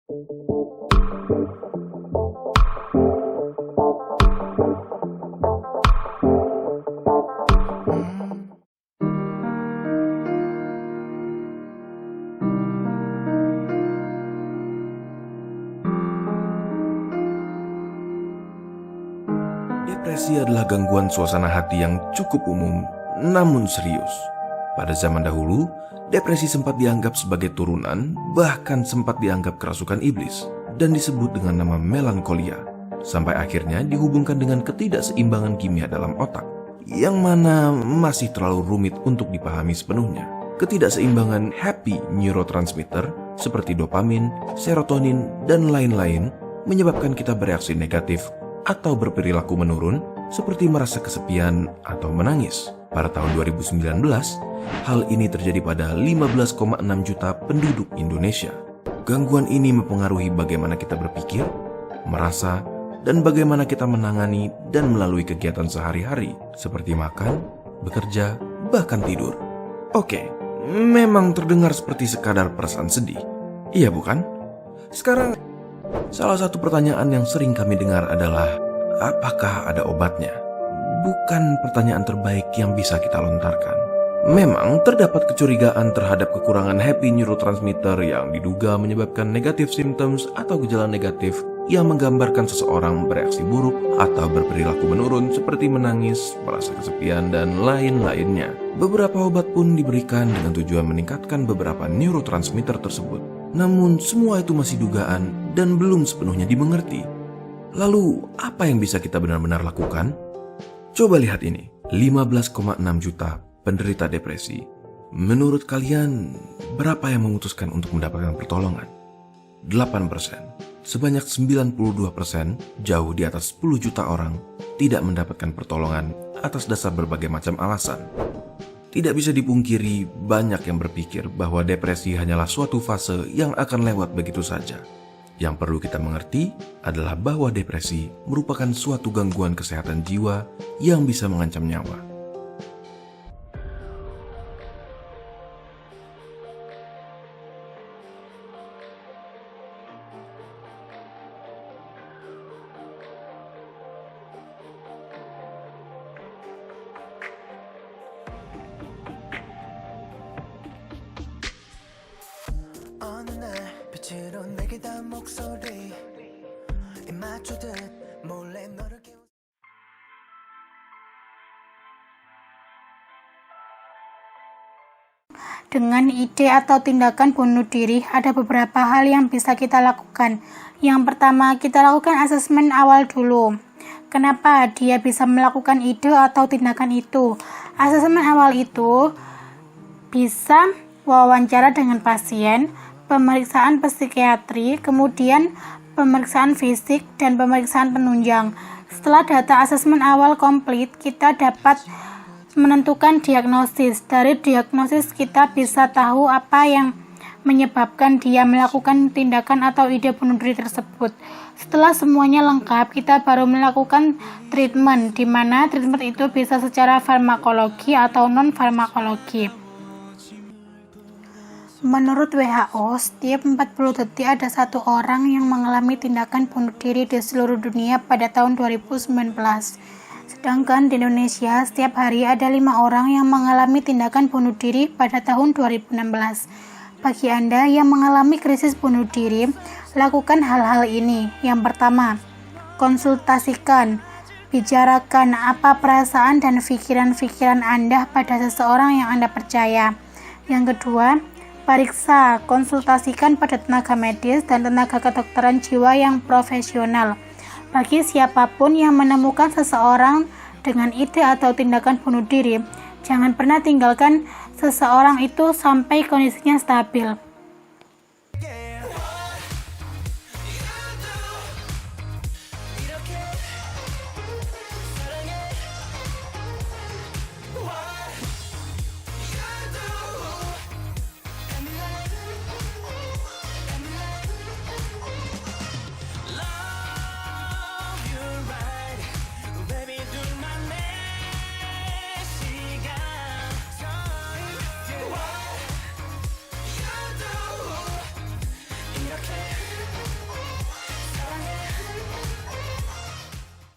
Depresi adalah gangguan suasana hati yang cukup umum, namun serius. Pada zaman dahulu, depresi sempat dianggap sebagai turunan, bahkan sempat dianggap kerasukan iblis, dan disebut dengan nama melankolia. Sampai akhirnya dihubungkan dengan ketidakseimbangan kimia dalam otak, yang mana masih terlalu rumit untuk dipahami sepenuhnya. Ketidakseimbangan happy neurotransmitter seperti dopamin, serotonin, dan lain-lain menyebabkan kita bereaksi negatif atau berperilaku menurun seperti merasa kesepian atau menangis. Pada tahun 2019, hal ini terjadi pada 15,6 juta penduduk Indonesia. Gangguan ini mempengaruhi bagaimana kita berpikir, merasa, dan bagaimana kita menangani dan melalui kegiatan sehari-hari seperti makan, bekerja, bahkan tidur. Oke, memang terdengar seperti sekadar perasaan sedih. Iya bukan? Sekarang, salah satu pertanyaan yang sering kami dengar adalah, apakah ada obatnya? Bukan pertanyaan terbaik yang bisa kita lontarkan. Memang terdapat kecurigaan terhadap kekurangan happy neurotransmitter yang diduga menyebabkan negative symptoms atau gejala negatif yang menggambarkan seseorang bereaksi buruk atau berperilaku menurun seperti menangis, merasa kesepian, dan lain-lainnya. Beberapa obat pun diberikan dengan tujuan meningkatkan beberapa neurotransmitter tersebut. Namun semua itu masih dugaan dan belum sepenuhnya dimengerti. Lalu apa yang bisa kita benar-benar lakukan? Coba lihat ini, 15,6 juta penderita depresi. Menurut kalian, berapa yang memutuskan untuk mendapatkan pertolongan? 8%. Sebanyak 92% jauh di atas 10 juta orang tidak mendapatkan pertolongan atas dasar berbagai macam alasan. Tidak bisa dipungkiri, banyak yang berpikir bahwa depresi hanyalah suatu fase yang akan lewat begitu saja. Yang perlu kita mengerti adalah bahwa depresi merupakan suatu gangguan kesehatan jiwa yang bisa mengancam nyawa. Dengan ide atau tindakan bunuh diri, ada beberapa hal yang bisa kita lakukan. Yang pertama, kita lakukan asesmen awal dulu. Kenapa dia bisa melakukan ide atau tindakan itu? Asesmen awal itu bisa wawancara dengan pasien, pemeriksaan psikiatri, kemudian pemeriksaan fisik, dan pemeriksaan penunjang. Setelah data asesmen awal komplit, kita dapat menentukan diagnosis. Dari diagnosis kita bisa tahu apa yang menyebabkan dia melakukan tindakan atau ide bunuh diri tersebut. Setelah semuanya lengkap, kita baru melakukan treatment, di mana treatment itu bisa secara farmakologi atau non-farmakologi. Menurut WHO, setiap 40 detik ada satu orang yang mengalami tindakan bunuh diri di seluruh dunia pada tahun 2019. Sedangkan di Indonesia, setiap hari ada 5 orang yang mengalami tindakan bunuh diri pada tahun 2016. Bagi Anda yang mengalami krisis bunuh diri, lakukan hal-hal ini. Yang pertama, konsultasikan, bicarakan apa perasaan dan pikiran-pikiran Anda pada seseorang yang Anda percaya. Yang kedua, periksa, konsultasikan pada tenaga medis dan tenaga kedokteran jiwa yang profesional. Bagi siapapun yang menemukan seseorang dengan ide atau tindakan bunuh diri, jangan pernah tinggalkan seseorang itu sampai kondisinya stabil.